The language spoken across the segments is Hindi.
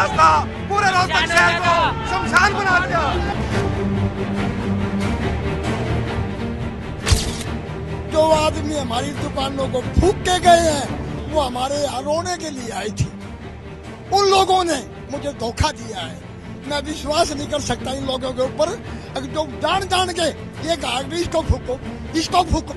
रास्ता पूरे रोहतक शहर को शमशान बना दिया। जो आदमी हमारी दुकानों को फूंक के गए हैं वो हमारे यहाँ रोने के लिए आई थी। उन लोगों ने मुझे धोखा दिया है। मैं विश्वास नहीं कर सकता इन लोगों के ऊपर। अगर जो जान के ये कहा इसको फूको, इसको फूको।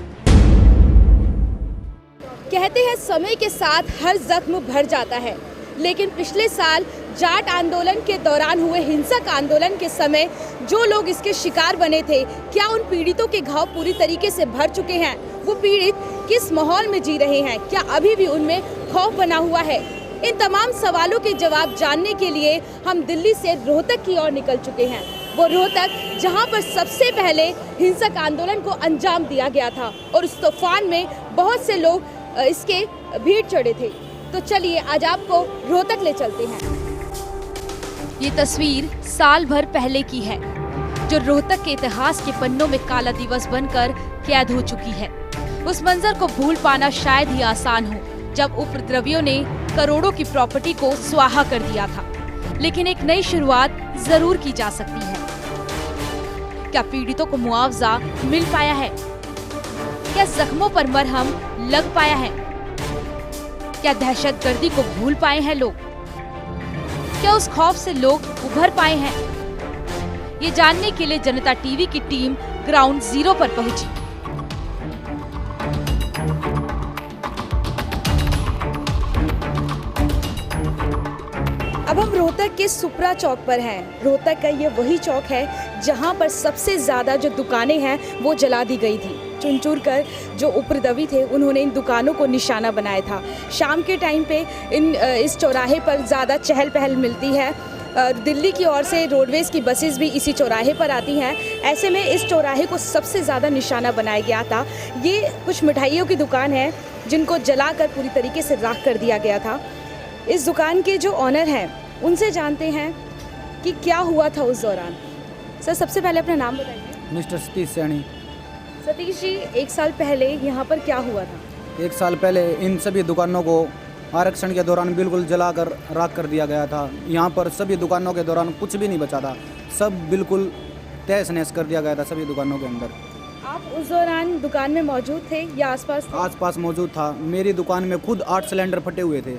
कहते हैं समय के साथ हर जख्म भर जाता है, लेकिन पिछले साल जाट आंदोलन के दौरान हुए हिंसक आंदोलन के समय जो लोग इसके शिकार बने थे, क्या उन पीड़ितों के घाव पूरी तरीके से भर चुके हैं? वो पीड़ित किस माहौल में जी रहे हैं? क्या अभी भी उनमें खौफ बना हुआ है? इन तमाम सवालों के जवाब जानने के लिए हम दिल्ली से रोहतक की ओर निकल चुके हैं। वो रोहतक जहां पर सबसे पहले हिंसक आंदोलन को अंजाम दिया गया था और उस तूफान में बहुत से लोग इसके भीड़ चढ़े थे। तो चलिए आज आपको रोहतक ले चलते हैं। ये तस्वीर साल भर पहले की है, जो रोहतक के इतिहास के पन्नों में काला दिवस बनकर कैद हो चुकी है। उस मंजर को भूल पाना शायद ही आसान हो, जब उपद्रवियों ने करोड़ों की प्रॉपर्टी को स्वाहा कर दिया था। लेकिन एक नई शुरुआत जरूर की जा सकती है। क्या पीड़ितों को मुआवजा मिल पाया है? क्या जख्मों पर मरहम लग पाया है? क्या दहशतगर्दी को भूल पाए हैं लोग? क्या उस खौफ से लोग उभर पाए हैं? ये जानने के लिए जनता टीवी की टीम ग्राउंड जीरो पर पहुंची। अब हम रोहतक के सुपरा चौक पर हैं। रोहतक का ये वही चौक है जहां पर सबसे ज़्यादा जो दुकानें हैं वो जला दी गई थी। चुन चुन कर जो उपद्रवी थे उन्होंने इन दुकानों को निशाना बनाया था। शाम के टाइम पे इस चौराहे पर ज़्यादा चहल पहल मिलती है। दिल्ली की ओर से रोडवेज़ की बसेस भी इसी चौराहे पर आती हैं। ऐसे में इस चौराहे को सबसे ज़्यादा निशाना बनाया गया था। ये कुछ मिठाइयों की दुकान है जिनको जलाकर पूरी तरीके से राख कर दिया गया था। इस दुकान के जो ऑनर हैं उनसे जानते हैं कि क्या हुआ था उस दौरान। सर, सबसे पहले अपना नाम बताइए। मिस्टर सतीश सैनी। सतीश जी, एक साल पहले यहाँ पर क्या हुआ था? एक साल पहले इन सभी दुकानों को आरक्षण के दौरान बिल्कुल जलाकर राख कर दिया गया था। यहाँ पर सभी दुकानों के दौरान कुछ भी नहीं बचा था, सब बिल्कुल तहस नहस कर दिया गया था सभी दुकानों के अंदर। आप उस दौरान दुकान में मौजूद थे या आसपास थे? आसपास मौजूद था। मेरी दुकान में खुद 8 सिलेंडर फटे हुए थे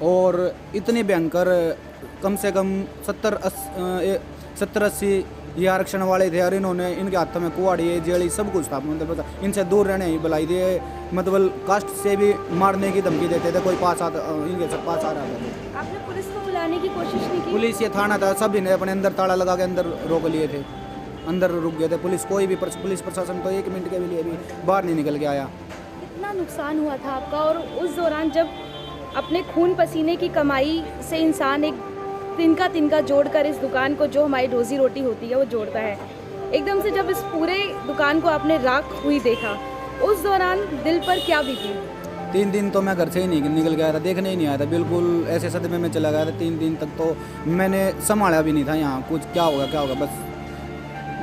और इतने भयंकर, कम से कम 70-80 ये आरक्षण वाले थे और इन्होंने इनके हाथों में कुआड़ी जेड़ी सब कुछ था। मतलब इनसे दूर रहने ही बुलाई दिए, मतलब कास्ट से भी मारने की धमकी देते थे। कोई पास आता, इनके सब पास आ रहा था। आपने पुलिस को बुलाने की कोशिश नहीं की? पुलिस ये थाना था, सभी ने अपने अंदर ताला लगा के अंदर रोक लिए थे, अंदर रुक गए थे। पुलिस कोई भी पुलिस प्रशासन तो 1 मिनट के लिए भी बाहर नहीं निकल के आया। कितना नुकसान हुआ था आपका? और उस दौरान जब अपने खून पसीने की कमाई से इंसान एक तिनका जोड़कर इस दुकान को, जो हमारी रोजी रोटी होती है, वो जोड़ता है, एकदम से जब इस पूरे दुकान को आपने राख हुई देखा, उस दौरान दिल पर क्या बीती? 3 दिन तो मैं घर से ही नहीं निकल गया था, देखने ही नहीं आया था, बिल्कुल ऐसे सदमे में चला गया था। 3 दिन तक तो मैंने संभाला भी नहीं था यहाँ कुछ, क्या होगा, बस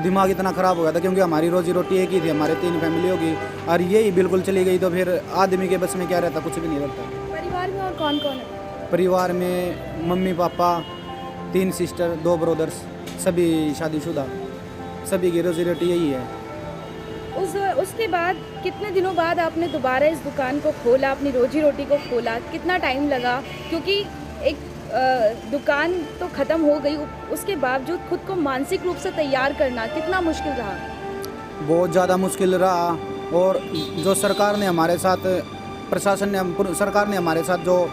दिमाग इतना ख़राब हो गया था क्योंकि हमारी रोजी रोटी एक ही थी, हमारे 3 फैमिलियों की, और यही बिल्कुल चली गई तो फिर आदमी के बस में क्या रहता, कुछ भी नहीं रहता। परिवार में और कौन कौन है? परिवार में मम्मी पापा, 3 सिस्टर, 2 ब्रदर्स, सभी शादीशुदा, सभी की रोजी रोटी यही है। उसके बाद कितने दिनों बाद आपने दोबारा इस दुकान को खोला, अपनी रोजी रोटी को खोला? कितना टाइम लगा? क्योंकि एक दुकान तो ख़त्म हो गई, उसके बावजूद खुद को मानसिक रूप से तैयार करना कितना मुश्किल रहा? बहुत ज़्यादा मुश्किल रहा। और जो सरकार ने हमारे साथ, सरकार ने हमारे साथ जो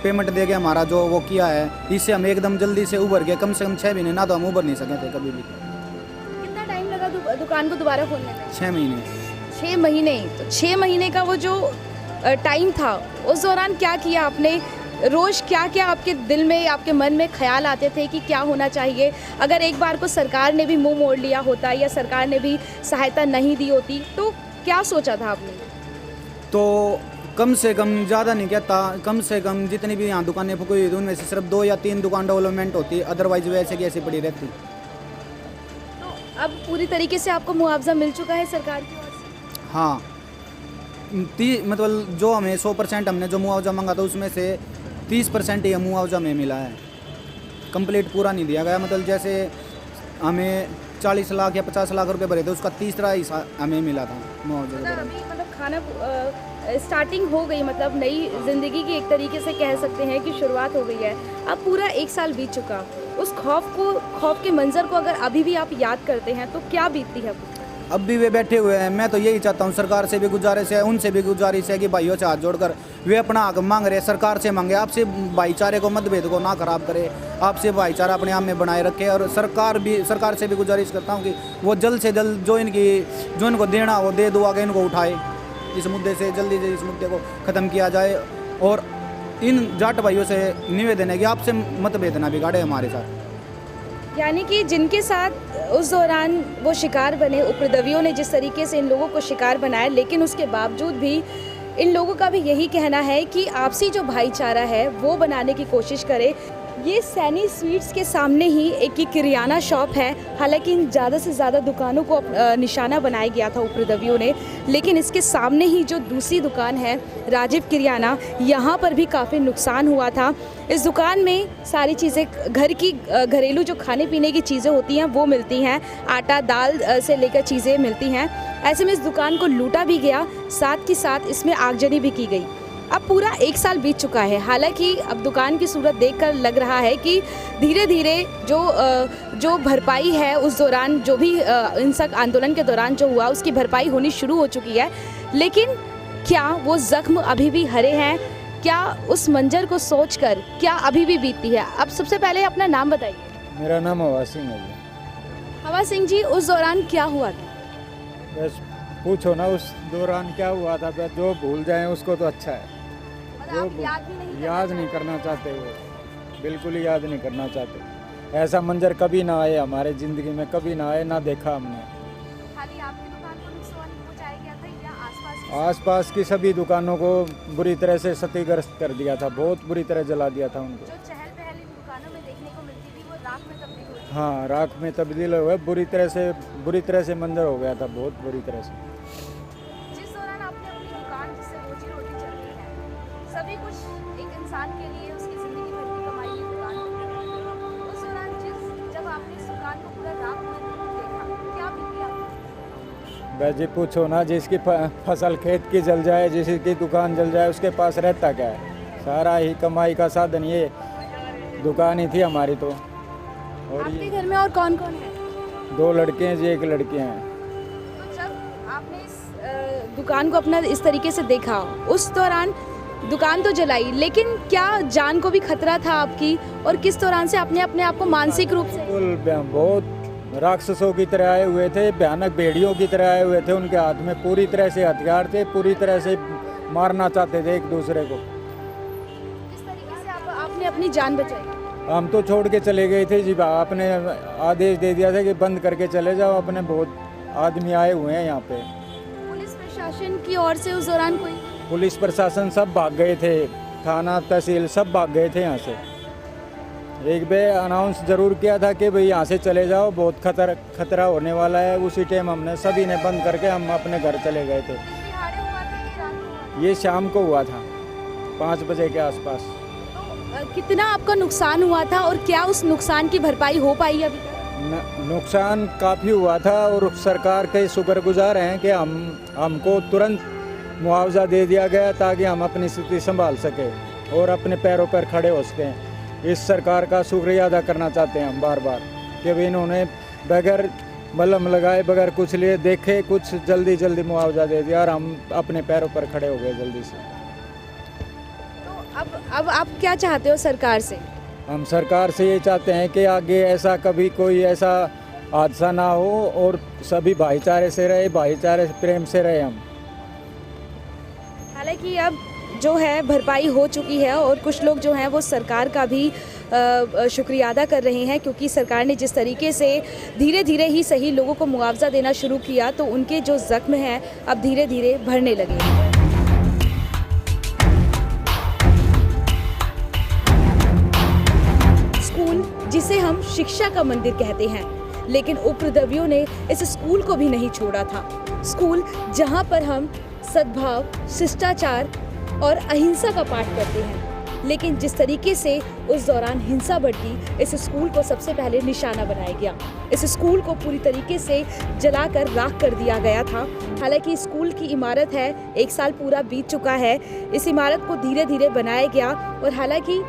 पेमेंट दे के हमारा जो वो किया है, इससे हम एकदम जल्दी से उभर गए। कम से कम 6 महीने, ना तो हम उभर नहीं सके थे कभी भी। कितना टाइम लगा दुकान को दोबारा खोलने में? 6 महीने। 6 महीने। तो 6 महीने का वो जो टाइम था, उस दौरान क्या किया आपने? रोज़ क्या क्या आपके दिल में, आपके मन में ख्याल आते थे कि क्या होना चाहिए? अगर एक बार को सरकार ने भी मुंह मोड़ लिया होता या सरकार ने भी सहायता नहीं दी होती, तो क्या सोचा था आपने? तो कम से कम, ज़्यादा नहीं कहता, कम से कम जितनी भी यहाँ दुकानें फुकी हुई थी उनमें से सिर्फ 2 या 3 दुकान डेवलपमेंट होती, अदरवाइज वैसे की ऐसी पड़ी रहती। तो अब पूरी तरीके से आपको मुआवजा मिल चुका है सरकार की ओर से? हाँ, मतलब जो हमें 100% हमने जो मुआवजा मांगा था उसमें से 30% ही मुआवजा में मिला है, कंप्लीट पूरा नहीं दिया गया। मतलब जैसे हमें 40 लाख या 50 लाख रुपए भरे थे, उसका तीसरा हिस्सा हमें मिला था मुआवजा के दौरान। अभी मतलब खाना स्टार्टिंग हो गई, मतलब नई ज़िंदगी की एक तरीके से कह सकते हैं कि शुरुआत हो गई है। अब पूरा 1 साल बीत चुका, उस खौफ के मंजर को अगर अभी भी आप याद करते हैं तो क्या बीतती है? अब भी वे बैठे हुए हैं। मैं तो यही चाहता हूँ, सरकार से भी गुजारिश है, उनसे भी गुजारिश है कि भाइयों से हाथ जोड़कर वे अपना हक मांग रहे, सरकार से मांगे। आपसे भाईचारे को, मतभेद को ना खराब करे, आपसे भाईचारा अपने आप में बनाए रखे। और सरकार से भी गुजारिश करता हूँ कि वो जल्द से जल्द जो इनको देना वो दे दुआ के इनको उठाए, इस मुद्दे से जल्दी से इस मुद्दे को ख़त्म किया जाए। और इन जाट भाइयों से निवेदन है कि आपसे मतभेद ना बिगाड़े हमारे साथ। यानी कि जिनके साथ उस दौरान वो शिकार बने, उपद्रवियों ने जिस तरीके से इन लोगों को शिकार बनाया, लेकिन उसके बावजूद भी इन लोगों का भी यही कहना है कि आपसी जो भाईचारा है वो बनाने की कोशिश करे। ये सैनी स्वीट्स के सामने ही एक किराना शॉप है। हालांकि ज़्यादा से ज़्यादा दुकानों को निशाना बनाया गया था उपद्रवियों ने, लेकिन इसके सामने ही जो दूसरी दुकान है राजीव किराना, यहाँ पर भी काफ़ी नुकसान हुआ था। इस दुकान में सारी चीज़ें घरेलू जो खाने पीने की चीज़ें होती हैं वो मिलती हैं, आटा दाल से लेकर चीज़ें मिलती हैं। ऐसे में इस दुकान को लूटा भी गया, साथ ही साथ इसमें आगजनी भी की गई। अब पूरा 1 साल बीत चुका है। हालांकि अब दुकान की सूरत देखकर लग रहा है कि धीरे धीरे जो भरपाई है उस दौरान, जो भी हिंसक आंदोलन के दौरान जो हुआ उसकी भरपाई होनी शुरू हो चुकी है। लेकिन क्या वो जख्म अभी भी हरे हैं? क्या उस मंजर को सोचकर क्या अभी भी बीतती है? अब सबसे पहले अपना नाम बताइए। मेरा नाम हवा सिंह है। हवा सिंह जी, उस दौरान क्या हुआ था? बस पूछो ना, उस दौरान क्या हुआ था। बस जो भूल जाए उसको तो अच्छा है। याद नहीं करना चाहते, वो बिल्कुल ही याद नहीं करना चाहते। ऐसा मंजर कभी ना आए हमारे ज़िंदगी में, कभी ना आए, ना देखा हमने। खाली आपकी दुकान को नुकसान पहुंचाया गया था या आसपास की सभी दुकानों को बुरी तरह से क्षतिग्रस्त कर दिया था, बहुत बुरी तरह जला दिया था उनको। जो चहल पहल इन दुकानों में देखने को मिलती थी वो राख में तब्दील हो गई। हाँ, राख में तब्दील हुआ, बुरी तरह से मंजर हो गया था, बहुत बुरी तरह से। जिस दौरान आपने अपनी दुकान, जिससे रोजी रोटी चलती है, सभी कुछ एक इंसान के लिए उसकी ज़िंदगी भर की कमाई की दुकान होती है, उस दौरान जब आपने इस दुकान को पूरा राख में देखा, क्या बीती आपको? बस जी पूछो ना, जिसकी फसल खेत की जल जाए, जिसकी दुकान जल जाए, उसके पास रहता क्या है? सारा ही कमाई का साधन ये दुकान ही थी हमारी तो। और आपके ये घर में और कौन कौन है? 2 लड़के हैं जी, 1 लड़की हैं। तो जब आपने इस दुकान को अपना इस तरीके से देखा, उस दौरान दुकान तो जलाई, लेकिन क्या जान को भी खतरा था आपकी? और किस दौरान से आपने अपने आप को मानसिक रूप से? बिल्कुल, बहुत राक्षसों की तरह आए हुए थे, भयानक भेड़ियों की तरह आए हुए थे। उनके हाथ में पूरी तरह से हथियार थे, पूरी तरह से मारना चाहते थे एक दूसरे को। किस तरीके से आपने अपनी जान बचाई? हम तो छोड़ के चले गए थे जी, आपने आदेश दे दिया था कि बंद करके चले जाओ, अपने बहुत आदमी आए हुए हैं यहाँ पे। पुलिस प्रशासन की ओर से उस दौरान कोई? पुलिस प्रशासन सब भाग गए थे, थाना तहसील सब भाग गए थे यहाँ से। एक बार अनाउंस जरूर किया था कि भाई यहाँ से चले जाओ, बहुत खतरा होने वाला है। उसी टाइम हमने सभी ने बंद करके हम अपने घर चले गए थे। ये शाम को हुआ था, 5 बजे के आसपास। तो कितना आपका नुकसान हुआ था और क्या उस नुकसान की भरपाई हो पाई अभी तक? नुकसान काफ़ी हुआ था और सरकार के शुक्रगुजार हैं कि हमको तुरंत मुआवजा दे दिया गया ताकि हम अपनी स्थिति संभाल सकें और अपने पैरों पर खड़े हो सकें। इस सरकार का शुक्रिया अदा करना चाहते हैं हम बार बार कि भाई इन्होंने बगैर मलम लगाए, बगैर कुछ लिए देखे, कुछ जल्दी मुआवजा दे दिया और हम अपने पैरों पर खड़े हो गए जल्दी से। तो अब आप क्या चाहते हो सरकार से? हम सरकार से ये चाहते हैं कि आगे ऐसा कभी कोई ऐसा हादसा ना हो और सभी भाईचारे से रहे, भाईचारे प्रेम से रहे हम। हालांकि अब जो है भरपाई हो चुकी है और कुछ लोग जो हैं वो सरकार का भी शुक्रिया अदा कर रहे हैं, क्योंकि सरकार ने जिस तरीके से धीरे धीरे ही सही लोगों को मुआवजा देना शुरू किया तो उनके जो जख्म हैं अब धीरे धीरे भरने लगे हैं। स्कूल, जिसे हम शिक्षा का मंदिर कहते हैं, लेकिन उपद्रवियों ने इस स्कूल को भी नहीं छोड़ा था। स्कूल जहां पर हम सद्भाव, शिष्टाचार और अहिंसा का पाठ करते हैं। लेकिन जिस तरीके से उस दौरान हिंसा भड़की, इस स्कूल को सबसे पहले निशाना बनाया गया। इस स्कूल को पूरी तरीके से जलाकर राख कर दिया गया था। हालांकि स्कूल की इमारत है, 1 साल पूरा बीत चुका है। इस इमारत को धीरे धीरे बनाया गया और हालांकि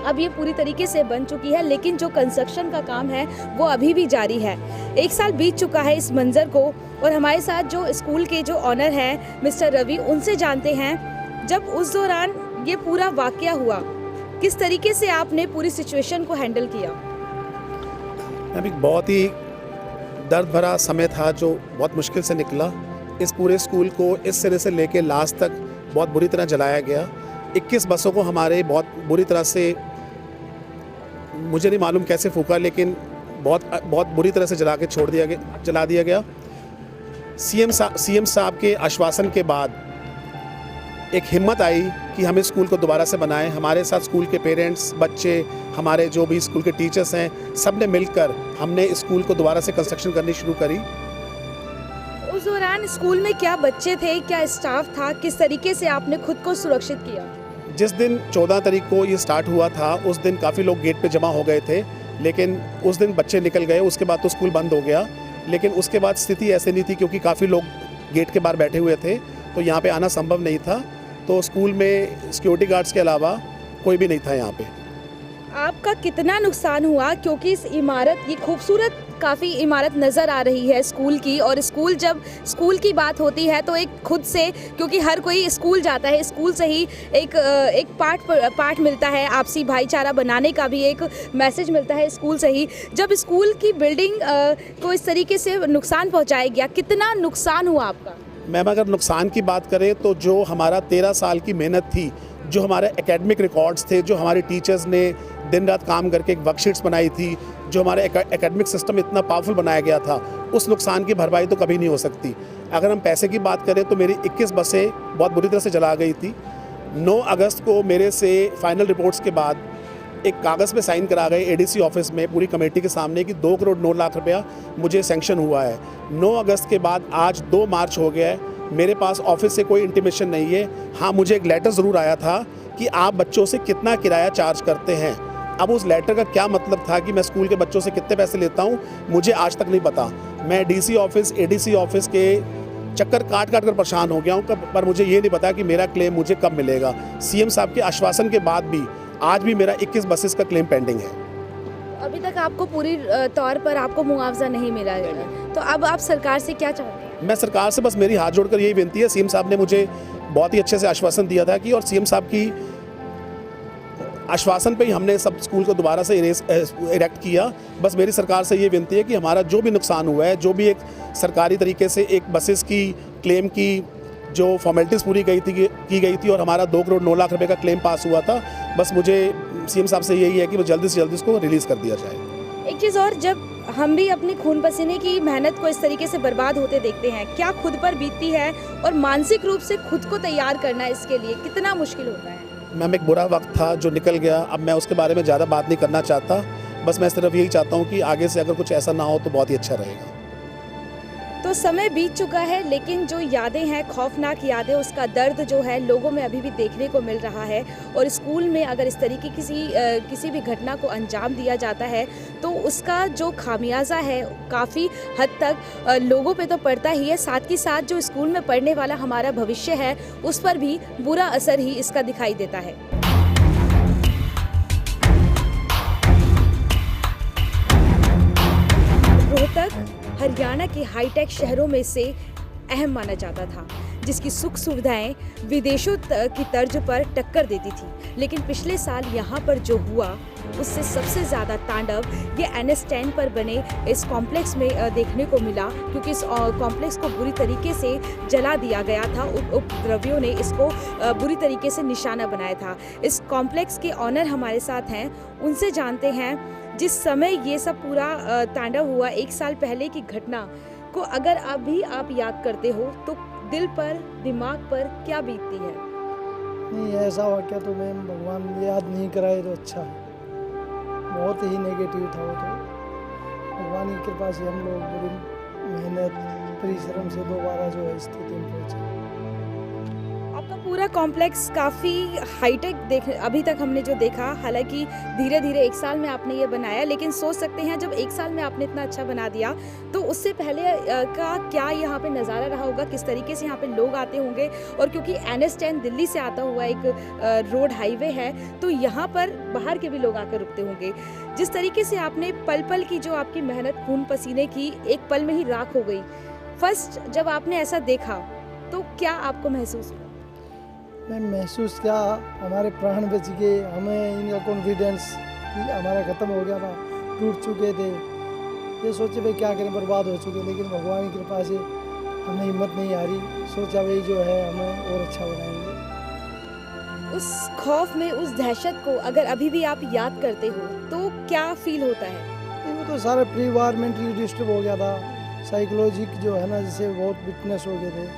अब ये पूरी तरीके से बन चुकी है, लेकिन जो कंस्ट्रक्शन का काम है वो अभी भी जारी है। 1 साल बीत चुका है इस मंजर को और हमारे साथ जो स्कूल के जो ऑनर हैं मिस्टर रवि, उनसे जानते हैं जब उस दौरान ये पूरा वाकया हुआ, किस तरीके से आपने पूरी सिचुएशन को हैंडल किया? अभी बहुत ही दर्द भरा समय था जो बहुत मुश्किल से निकला। इस पूरे स्कूल को इस सिरे से लेके लास्ट तक बहुत बुरी तरह जलाया गया। 21 बसों को हमारे बहुत बुरी तरह से, मुझे नहीं मालूम कैसे फूका, लेकिन बहुत बुरी तरह से जला दिया गया। सीएम साहब के आश्वासन के बाद एक हिम्मत आई कि हम इस स्कूल को दोबारा से बनाएं। हमारे साथ स्कूल के पेरेंट्स, बच्चे, हमारे जो भी स्कूल के टीचर्स हैं, सब ने मिलकर हमने इस स्कूल को दोबारा से कंस्ट्रक्शन करनी शुरू करी। उस दौरान स्कूल में क्या बच्चे थे, क्या स्टाफ था, किस तरीके से आपने खुद को सुरक्षित किया? जिस दिन 14 तारीख को ये स्टार्ट हुआ था, उस दिन काफ़ी लोग गेट पे जमा हो गए थे, लेकिन उस दिन बच्चे निकल गए। उसके बाद तो स्कूल बंद हो गया, लेकिन उसके बाद स्थिति ऐसे नहीं थी क्योंकि काफ़ी लोग गेट के बाहर बैठे हुए थे, तो यहाँ पे आना संभव नहीं था। तो स्कूल में सिक्योरिटी गार्ड्स के अलावा कोई भी नहीं था यहाँ पे। आपका कितना नुकसान हुआ, क्योंकि इस इमारत, ये खूबसूरत काफ़ी इमारत नज़र आ रही है स्कूल की, और जब स्कूल की बात होती है तो एक खुद से, क्योंकि हर कोई स्कूल जाता है, स्कूल से ही एक पाठ मिलता है, आपसी भाईचारा बनाने का भी एक मैसेज मिलता है स्कूल से ही। जब स्कूल की बिल्डिंग को इस तरीके से नुकसान पहुँचाया गया, कितना नुकसान हुआ आपका? मैम, अगर नुकसान की बात करें तो जो हमारा 13 साल की मेहनत थी, जो हमारे एकेडमिक रिकॉर्ड्स थे, जो हमारे टीचर्स ने दिन रात काम करके एक वर्कशीट्स बनाई थी, जो हमारे एकेडमिक सिस्टम इतना पावरफुल बनाया गया था, उस नुकसान की भरपाई तो कभी नहीं हो सकती। अगर हम पैसे की बात करें तो मेरी 21 बसें बहुत बुरी तरह से जला गई थी। 9 अगस्त को मेरे से फाइनल रिपोर्ट्स के बाद एक कागज़ पे साइन करा गए एडीसी ऑफिस में पूरी कमेटी के सामने कि 2 करोड़ 9 लाख रुपया मुझे सैंक्शन हुआ है। 9 अगस्त के बाद आज 2 मार्च हो गया है, मेरे पास ऑफिस से कोई इंटीमेशन नहीं है। हाँ, मुझे एक लेटर ज़रूर आया था कि आप बच्चों से कितना किराया चार्ज करते हैं। अब उस लेटर का क्या मतलब था कि मैं स्कूल के बच्चों से कितने पैसे लेता हूँ, मुझे आज तक नहीं पता। मैं डीसी ऑफिस, एडीसी ऑफिस के चक्कर काट कर परेशान हो गया हूँ, पर मुझे ये नहीं पता कि मेरा क्लेम मुझे कब मिलेगा। सीएम साहब के आश्वासन के बाद भी आज भी मेरा 21 बसेस का क्लेम पेंडिंग है। अभी तक आपको पूरी तौर पर आपको मुआवजा नहीं मिला है, तो अब आप सरकार से क्या चाहते हैं? मैं सरकार से बस मेरी हाथ जोड़कर यही विनती है। सीएम साहब ने मुझे बहुत ही अच्छे से आश्वासन दिया था कि, और सीएम साहब की आश्वासन पे ही हमने सब स्कूल को दोबारा से इरेक्ट किया। बस मेरी सरकार से ये विनती है कि हमारा जो भी नुकसान हुआ है, जो भी एक सरकारी तरीके से एक बसेस की क्लेम की जो फॉर्मेलिटीज़ पूरी की गई थी और हमारा 2 करोड़ 9 लाख रुपए का क्लेम पास हुआ था, बस मुझे सीएम साहब से यही है कि वो जल्दी से जल्दी इसको रिलीज़ कर दिया जाए। एक चीज़ और, जब हम भी अपने खून पसीने की मेहनत को इस तरीके से बर्बाद होते देखते हैं, क्या खुद पर बीतती है, और मानसिक रूप से खुद को तैयार करना इसके लिए कितना मुश्किल होता है? मैम, एक बुरा वक्त था जो निकल गया, अब मैं उसके बारे में ज़्यादा बात नहीं करना चाहता। बस मैं सिर्फ यही चाहता हूँ कि आगे से अगर कुछ ऐसा ना हो तो बहुत ही अच्छा रहेगा। तो समय बीत चुका है, लेकिन जो यादें हैं, खौफनाक यादें, उसका दर्द जो है लोगों में अभी भी देखने को मिल रहा है। और स्कूल में अगर इस तरीके किसी भी घटना को अंजाम दिया जाता है तो उसका जो खामियाजा है काफ़ी हद तक लोगों पे तो पड़ता ही है, साथ ही साथ जो स्कूल में पढ़ने वाला हमारा भविष्य है उस पर भी बुरा असर ही इसका दिखाई देता है। रोहतक हरियाणा के हाईटेक शहरों में से अहम माना जाता था, जिसकी सुख सुविधाएं विदेशों की तर्ज पर टक्कर देती थी। लेकिन पिछले साल यहाँ पर जो हुआ उससे सबसे ज़्यादा तांडव ये NS10 पर बने इस कॉम्प्लेक्स में देखने को मिला, क्योंकि इस कॉम्प्लेक्स को बुरी तरीके से जला दिया गया था। उपद्रवियों ने इसको बुरी तरीके से निशाना बनाया था। इस कॉम्प्लेक्स के ऑनर हमारे साथ हैं, उनसे जानते हैं जिस समय ये सब पूरा तांडव हुआ, 1 साल पहले की घटना को अगर अभी आप याद करते हो तो दिल पर, दिमाग पर क्या बीतती है? नहीं, ऐसा वाक़या तो मैम भगवान याद नहीं कराए तो अच्छा है। बहुत ही नेगेटिव था वो तो। भगवान की कृपा से हम लोग बड़ी मेहनत परिश्रम से दोबारा जो है स्थिति में पहुँचे। आपका पूरा कॉम्प्लेक्स काफ़ी हाईटेक अभी तक हमने जो देखा, हालांकि धीरे धीरे 1 साल में आपने ये बनाया, लेकिन सोच सकते हैं जब 1 साल में आपने इतना अच्छा बना दिया तो उससे पहले का क्या यहाँ पे नज़ारा रहा होगा, किस तरीके से यहाँ पे लोग आते होंगे। और क्योंकि NH10 दिल्ली से आता हुआ एक रोड हाईवे है तो यहाँ पर बाहर के भी लोग आकर रुकते होंगे। जिस तरीके से आपने पल पल की जो आपकी मेहनत खून पसीने की एक पल में ही राख हो गई, फर्स्ट जब आपने ऐसा देखा तो क्या आपको महसूस हुआ? मैं महसूस किया हमारे प्राण बच गए, हमें इनका कॉन्फिडेंस हमारा ख़त्म हो गया था, टूट चुके थे, ये सोचे भाई क्या करें, बर्बाद हो चुके, लेकिन भगवान की कृपा से हमें हिम्मत नहीं आ रही, सोचा भाई जो है हमें और अच्छा बनाएंगे। उस खौफ में, उस दहशत को अगर अभी भी आप याद करते हो तो क्या फील होता है? वो तो सारा परिवार मेंटली डिस्टर्ब हो गया था, साइकोलॉजिक जो है ना जैसे बहुत वीकनेस हो गए थे।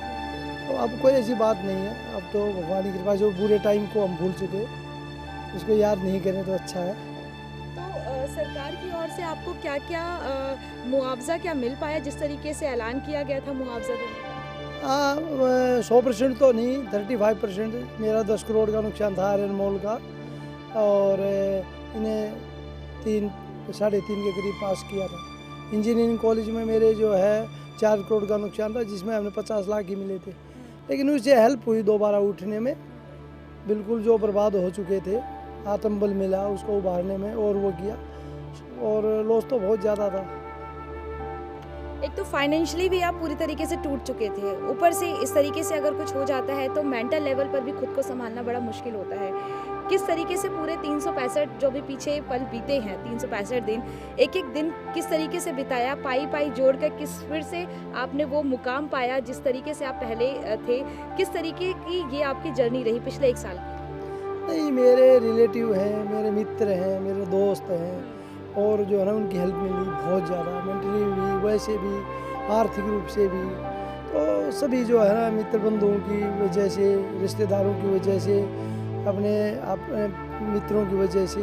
तो अब कोई ऐसी बात नहीं है, अब तो भगवान की कृपा जो बुरे टाइम को हम भूल चुके, उसको याद नहीं करें तो अच्छा है। तो सरकार की ओर से आपको क्या क्या मुआवजा क्या मिल पाया, जिस तरीके से ऐलान किया गया था मुआवजा देने? 100% तो नहीं, 35%। मेरा 10 करोड़ का नुकसान था आयरन मॉल का, और इन्हें 3-3.5 के करीब पास किया था। इंजीनियरिंग कॉलेज में मेरे जो है 4 करोड़ का नुकसान था, जिसमें हमें 50 लाख ही मिले थे, लेकिन उससे हेल्प हुई दोबारा उठने में। बिल्कुल जो बर्बाद हो चुके थे, आत्मबल मिला उसको उभारने में, और वो किया, और लॉस तो बहुत ज़्यादा था। एक तो फाइनेंशियली भी आप पूरी तरीके से टूट चुके थे, ऊपर से इस तरीके से अगर कुछ हो जाता है तो मेंटल लेवल पर भी खुद को संभालना बड़ा मुश्किल होता है। किस तरीके से पूरे 365 जो भी पीछे पल बीते हैं, 365 दिन, एक एक दिन किस तरीके से बिताया, पाई पाई जोड़कर किस फिर से आपने वो मुकाम पाया जिस तरीके से आप पहले थे? किस तरीके की ये आपकी जर्नी रही पिछले 1 साल? नहीं, मेरे रिलेटिव हैं, मेरे मित्र हैं, मेरे दोस्त हैं, और जो है ना उनकी हेल्प मिली बहुत ज़्यादा, मेंटली भी, वैसे भी, आर्थिक रूप से भी। तो सभी जो है ना मित्र बंधुओं की वजह से, रिश्तेदारों की वजह से, अपने मित्रों की वजह से,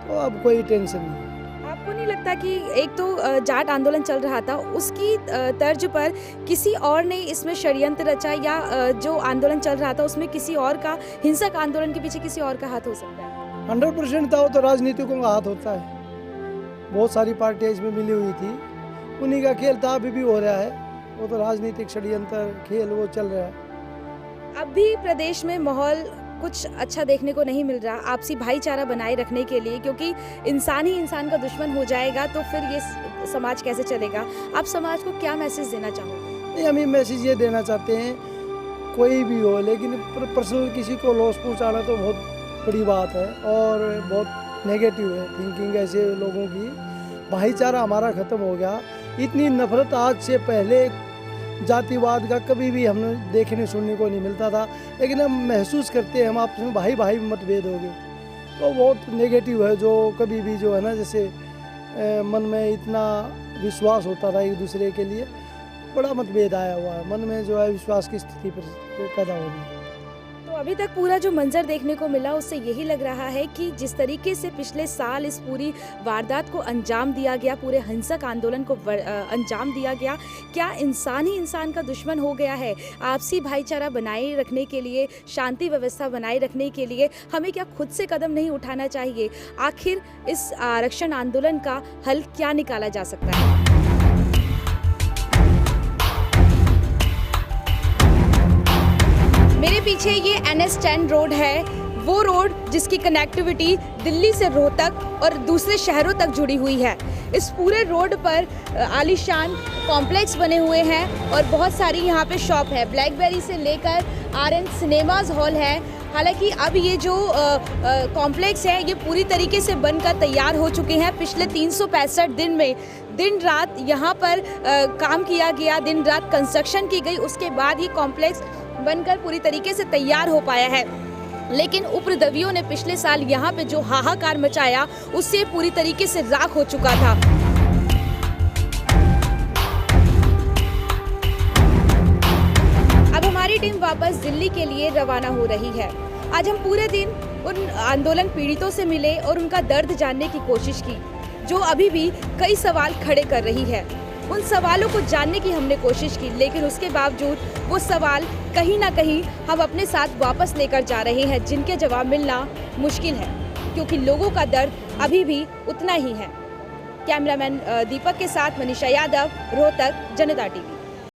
तो अब कोई टेंशन नहीं। आपको नहीं लगता कि एक तो जाट आंदोलन चल रहा था, उसकी तर्ज पर किसी और ने इसमें षड्यंत्र रचा, या जो आंदोलन चल रहा था उसमें किसी और का, हिंसक आंदोलन के पीछे किसी और का हाथ हो सकता है? 100% था, वो तो राजनीतिकों का हाथ होता है। बहुत सारी पार्टियाँ इसमें मिली हुई थी, उन्हीं का खेल था, अभी भी हो रहा है, वो तो राजनीतिक षड्यंत्र खेल वो चल रहा है। अब भी प्रदेश में माहौल कुछ अच्छा देखने को नहीं मिल रहा आपसी भाईचारा बनाए रखने के लिए, क्योंकि इंसान ही इंसान का दुश्मन हो जाएगा तो फिर ये समाज कैसे चलेगा? आप समाज को क्या मैसेज देना चाहोगे? नहीं, हम ये मैसेज ये देना चाहते हैं, कोई भी हो, लेकिन पर्सनल किसी को लॉस पहुंचाना तो बहुत बड़ी बात है, और बहुत नेगेटिव है थिंकिंग ऐसे लोगों की। भाईचारा हमारा ख़त्म हो गया। इतनी नफरत आज से पहले जातिवाद का कभी भी हमने देखने सुनने को नहीं मिलता था, लेकिन हम महसूस करते हैं हम आपस में भाई भाई मतभेद हो गए, तो बहुत नेगेटिव है। जो कभी भी जो है ना जैसे मन में इतना विश्वास होता था एक दूसरे के लिए, बड़ा मतभेद आया हुआ है, मन में जो है विश्वास की स्थिति पर पैदा हो रही है। तो अभी तक पूरा जो मंजर देखने को मिला उससे यही लग रहा है कि जिस तरीके से पिछले साल इस पूरी वारदात को अंजाम दिया गया, पूरे हिंसक आंदोलन को अंजाम दिया गया, क्या इंसान ही इंसान का दुश्मन हो गया है? आपसी भाईचारा बनाए रखने के लिए, शांति व्यवस्था बनाए रखने के लिए हमें क्या खुद से कदम नहीं उठाना चाहिए? आखिर इस आरक्षण आंदोलन का हल क्या निकाला जा सकता है? मेरे पीछे ये NH10 रोड है, वो रोड जिसकी कनेक्टिविटी दिल्ली से रोहतक और दूसरे शहरों तक जुड़ी हुई है। इस पूरे रोड पर आलीशान कॉम्प्लेक्स बने हुए हैं और बहुत सारी यहाँ पे शॉप है, ब्लैकबेरी से लेकर RN सिनेमाज हॉल है। हालांकि अब ये जो कॉम्प्लेक्स है ये पूरी तरीके से बनकर तैयार हो चुके हैं। पिछले 365 दिन में दिन रात यहाँ पर काम किया गया, दिन रात कंस्ट्रक्शन की गई, उसके बाद ये कॉम्प्लेक्स बनकर पूरी तरीके से तैयार हो पाया है। लेकिन उपद्रवियों ने पिछले साल यहाँ पे जो हाहाकार मचाया उससे पूरी तरीके से राख हो चुका था। अब हमारी टीम वापस दिल्ली के लिए रवाना हो रही है। आज हम पूरे दिन उन आंदोलन पीड़ितों से मिले और उनका दर्द जानने की कोशिश की, जो अभी भी कई सवाल खड़े कर रही है। उन सवालों को जानने की हमने कोशिश की, लेकिन उसके बावजूद वो सवाल कहीं ना कहीं हम अपने साथ वापस लेकर जा रहे हैं, जिनके जवाब मिलना मुश्किल है, क्योंकि लोगों का दर्द अभी भी उतना ही है। कैमरामैन दीपक के साथ मनीषा यादव, रोहतक, जनता टीवी।